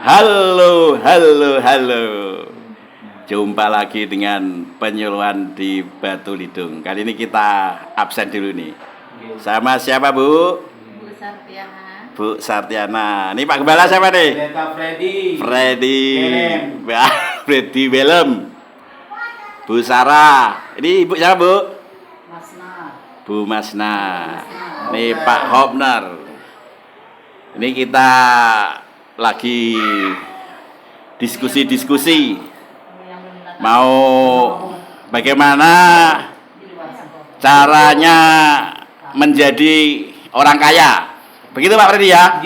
Halo, halo, halo. Jumpa lagi dengan penyuluhan di Batu Lidung. Kali ini kita absen dulu nih. Sama siapa, Bu? Bu Sartiana. Bu Sartiana. Ini Pak Gembala siapa nih? Freddy. Freddy. Belem. Freddy Belem. Bu Sarah. Ini Ibu siapa, Bu? Masna. Bu Masna. Ini Pak Hopner. Ini kita lagi diskusi-diskusi mau bagaimana caranya menjadi orang kaya. Begitu Pak Freddy ya?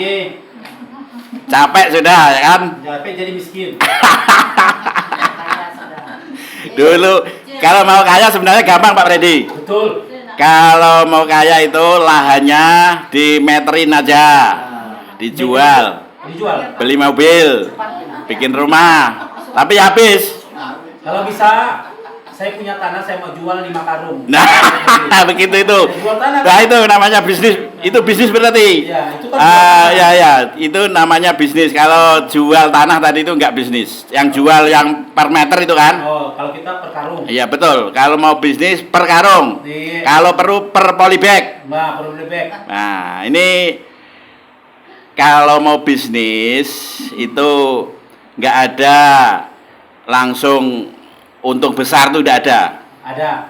Capek sudah ya kan? Capek jadi miskin. Dulu kalau mau kaya sebenarnya gampang Pak Freddy. Betul. Kalau mau kaya itu lahannya dimeterin aja, dijual, beli mobil, bikin rumah, tapi habis. Kalau bisa, saya punya tanah, saya mau jual 5 karung. Nah, begitu itu. Jual tanah. Nah, itu namanya bisnis. Itu bisnis berarti. Ya, itu kan. Ya, itu namanya bisnis. Kalau jual tanah tadi itu enggak bisnis. Yang jual yang per meter itu kan? Oh, kalau kita per karung. Iya, betul. Kalau mau bisnis per karung. Iya. Kalau perlu per polybag. Nah, perlu bebek. Nah, ini kalau mau bisnis itu nggak ada langsung untung besar tuh udah ada. Ada.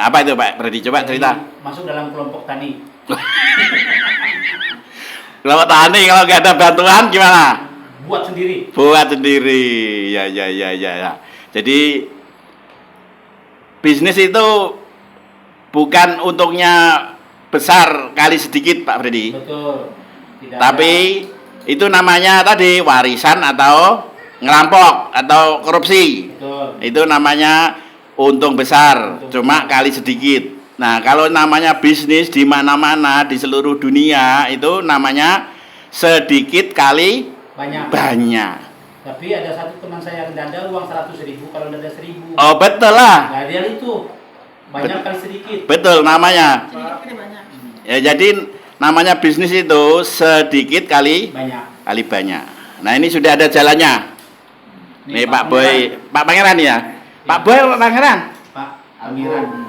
Apa itu Pak Freddy? Coba cerita. Masuk dalam kelompok tani. Kalau tani kalau nggak ada bantuan gimana? Buat sendiri. Buat sendiri. Ya. Jadi bisnis itu bukan untungnya besar kali sedikit Pak Freddy. Betul. Tidak Tapi itu namanya tadi warisan atau ngerampok atau korupsi. Betul. Itu namanya untung besar, cuma kali sedikit. Nah, kalau namanya bisnis di mana-mana di seluruh dunia itu namanya sedikit kali Banyak. banyak. Tapi ada satu teman saya yang dada uang 100.000, kalau dada 1.000. Oh, betul lah. Nah, dia itu banyak kali sedikit. Betul namanya. Sedikit banyak. Ya, jadi namanya bisnis itu sedikit kali Banyak. banyak. Nah, ini sudah ada jalannya. Nih Pak Boy, Pak Pangeran ya. Pak Boy, Pak Pangeran. Pak Amiran.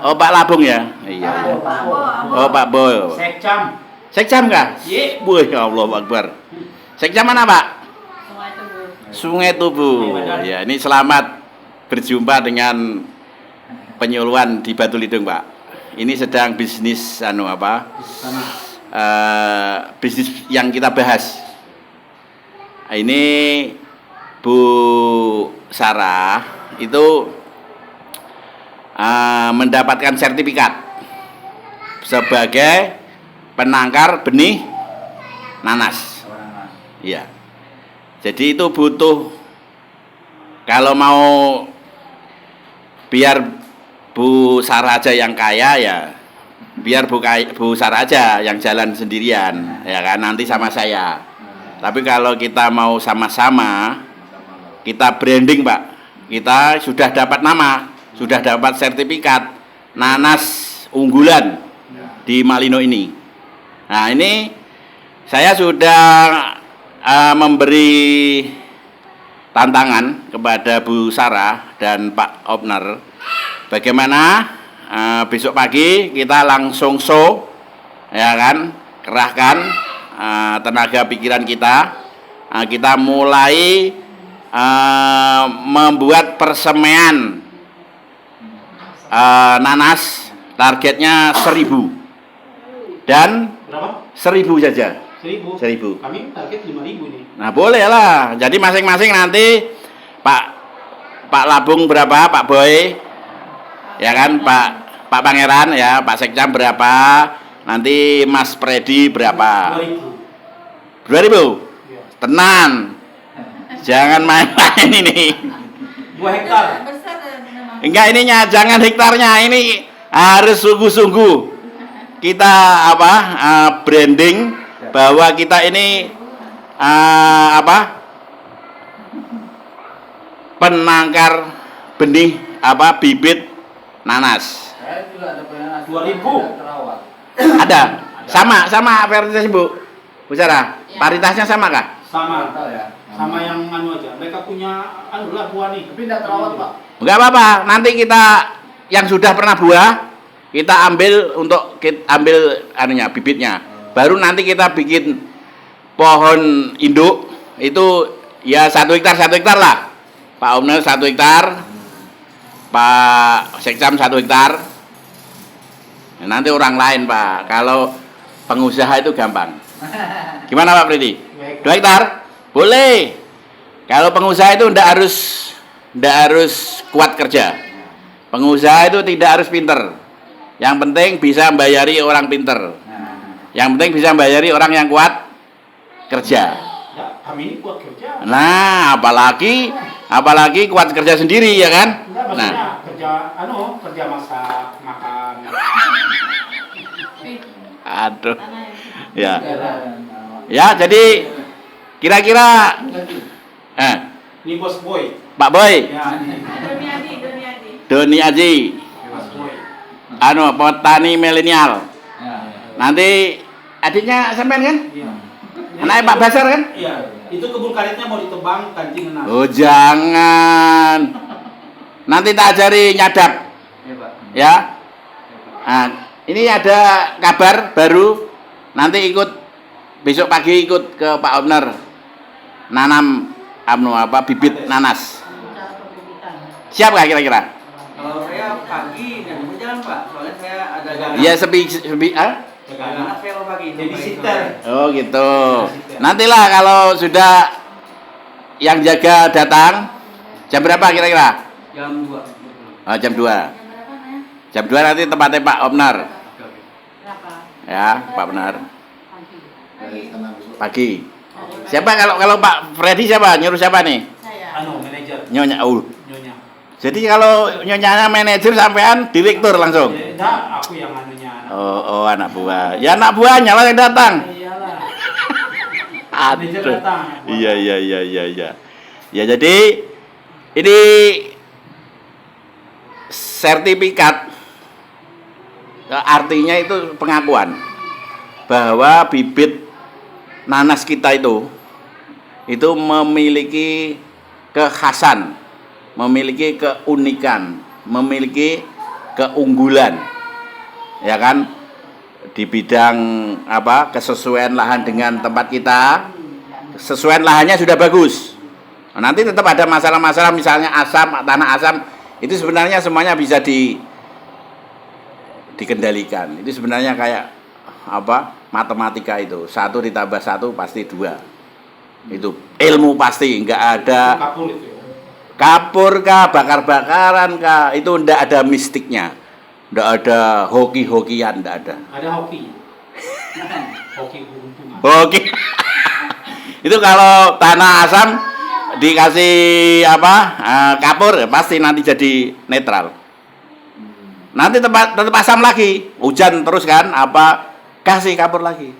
Oh, Pak Labung ya. Iya. Oh, Pak Boy. Sekcam. Sekjam kah? Iya. Wih, ya Allah Akbar. Sekjam mana, Pak? Sungai Tubuh. Sungai Tubuh. Ya, ini selamat berjumpa dengan penyuluhan di Batu Lidung, Pak. Ini sedang bisnis Sama. bisnis yang kita bahas. Ini Bu Sarah itu mendapatkan sertifikat sebagai penangkar benih nanas. Iya. Jadi itu butuh, kalau mau biar Bu Sarah aja yang kaya ya, biar Bu Sarah aja yang jalan sendirian, ya kan, nanti sama saya. Tapi kalau kita mau sama-sama, kita branding Pak, kita sudah dapat nama, sudah dapat sertifikat nanas unggulan di Malino ini. Nah, ini saya sudah memberi tantangan kepada Bu Sarah dan Pak Hopner. Bagaimana besok pagi kita langsung show, ya kan, kerahkan tenaga pikiran kita, kita mulai membuat persemaian nanas, targetnya 1.000 dan Berapa? 1.000 saja. 1.000. 1.000. Kami target 5.000 ini. Nah, boleh lah. Jadi masing-masing nanti Pak Labung berapa, Pak Boy, ya kan, Pak Pangeran ya, Pak Sekjam berapa, nanti Mas Freddy berapa? 2.000. 2.000. Iya. Tenang. Jangan main-main ini. 2 hektar. Besar memang. Enggak, ininya jangan hektarnya, ini harus sungguh-sungguh. Kita branding bahwa kita ini penangkar benih bibit nanas. Saya juga ada penanaman 2.000. terawat. Ada. Sama paritasnya, Bu. Bu Sarah, paritasnya sama kah? Sama. Tahu ya. Sama yang anu aja. Mereka punya anu lah buah nih. Tapi tidak terawat, Pak. Enggak apa-apa, nanti kita yang sudah pernah buah kita ambil ambil anunya bibitnya. Baru nanti kita bikin pohon induk itu ya 1 hektar lah. Pak Omner 1 hektar, Pak Sekcam 1 hektar. Nanti orang lain Pak. Kalau pengusaha itu gampang. Gimana Pak Freddy? 2 hektar? Boleh. Kalau pengusaha itu ndak harus kuat kerja. Pengusaha itu tidak harus pinter. Yang penting bisa membayari orang pinter. Yang penting bisa membayari orang yang kuat kerja. Ya, kami ini kuat kerja. Nah, apalagi kuat kerja sendiri ya kan? Enggak, Nah, maksudnya kerja masak, makan. aduh. Tanah yang Ya. Jalan. Ya, jadi kira-kira Ini Bos Boy. Pak Boy, Ya, ini Doniadi. Doni Aji, Bos Boy. petani milenial. Ya. Nanti adiknya sampean kan? Iya. Anaknya Pak Basar kan? Iya. Itu kebun karetnya mau ditebang kancing enak. Oh, jangan. Nanti tak ajari nyadap Iya, Pak. ya. Nah, ini ada kabar baru. Nanti besok pagi ikut ke Pak Omner nanam bibit nanas. Cara perbukitan. Siap nggak kira-kira? Kalau saya pagi nggak bisa jalan Pak, soalnya saya ada Iya sepi anak saya mau pagi. Babysitter. Oh gitu. Nantilah kalau sudah yang jaga datang jam berapa kira-kira? Jam 2. Oh, jam 2. Jam berapa Naya? Jam 2 nanti tempatnya Pak Omner. Berapa? Ya, Pak Omner. Pagi. Dari sana besok. Pagi. Siapa kalau Pak Freddy siapa? Nyuruh siapa nih? Saya. Manajer Nyonya. nyonya. Jadi kalau nyonyanya manajer sampean direktur langsung. Enggak, aku yang anunya. Oh, anak buah. Ya anak buahnya lah yang datang. Iyalah. Manajer Aduh. datang. Iya. Ya jadi ini sertifikat artinya itu pengakuan bahwa bibit nanas kita itu memiliki kekhasan, memiliki keunikan, memiliki keunggulan. Ya kan? Di bidang kesesuaian lahan dengan tempat kita, kesesuaian lahannya sudah bagus. Nah, nanti tetap ada masalah-masalah misalnya tanah asam itu sebenarnya semuanya bisa dikendalikan. Itu sebenarnya kayak matematika itu. 1 ditambah 1 pasti 2. Itu ilmu pasti, nggak ada Kapur itu. kapur kah, bakar-bakaran kah, itu ndak ada mistiknya. Ndak ada hoki-hokian, ndak ada. Ada hoki. Hoki keuntungan. Oke. Itu kalau tanah asam dikasih kapur pasti nanti jadi netral. Nanti tetap asam lagi, hujan terus kan, kasih kapur lagi,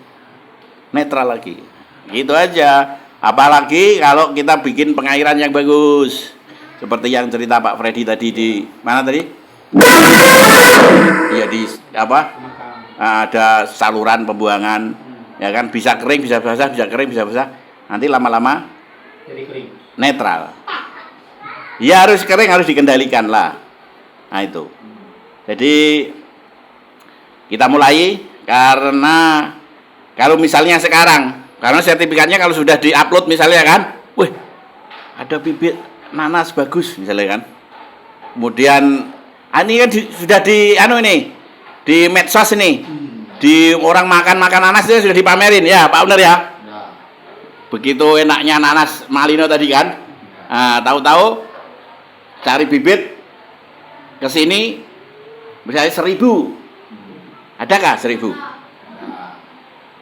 netral lagi. Gitu aja. Apalagi kalau kita bikin pengairan yang bagus, seperti yang cerita Pak Freddy tadi di mana tadi? Iya di ada saluran pembuangan, ya kan, bisa kering, bisa basah, bisa kering, bisa basah. Nanti lama-lama Jadi kering. netral. Ya harus kering, harus dikendalikan lah. Nah itu. Jadi kita mulai karena kalau misalnya sekarang, karena sertifikatnya kalau sudah diupload misalnya kan, wih ada bibit nanas bagus misalnya kan. Kemudian ini kan sudah di medsos ini, di orang makan nanas itu sudah dipamerin ya Pak Owner ya. Begitu enaknya nanas Malino tadi kan. Nah, tahu-tahu cari bibit ke sini misalnya 1.000. Adakah 1.000?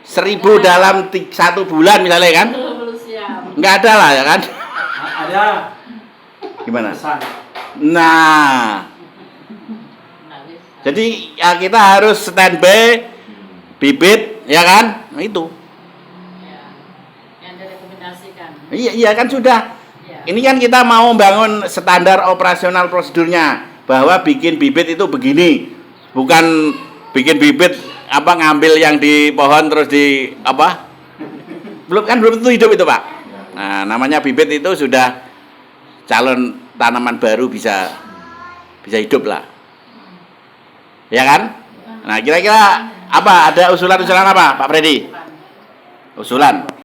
1.000 dalam 1 bulan misalnya kan? Belum siap. Nggak ada lah ya kan? Ada Gimana? pesan. Nah, jadi ya kita harus standby bibit ya kan? Nah, itu. Ya. Yang direkomendasikan. Iya kan sudah. Ya. Ini kan kita mau membangun standar operasional prosedurnya bahwa bikin bibit itu begini, bukan bikin bibit ngambil yang di pohon terus belum tentu hidup itu Pak. Nah, namanya bibit itu sudah calon tanaman baru bisa hidup lah. Ya kan? Nah, kira-kira apa? Ada usulan-usulan apa, Pak Freddy? Usulan.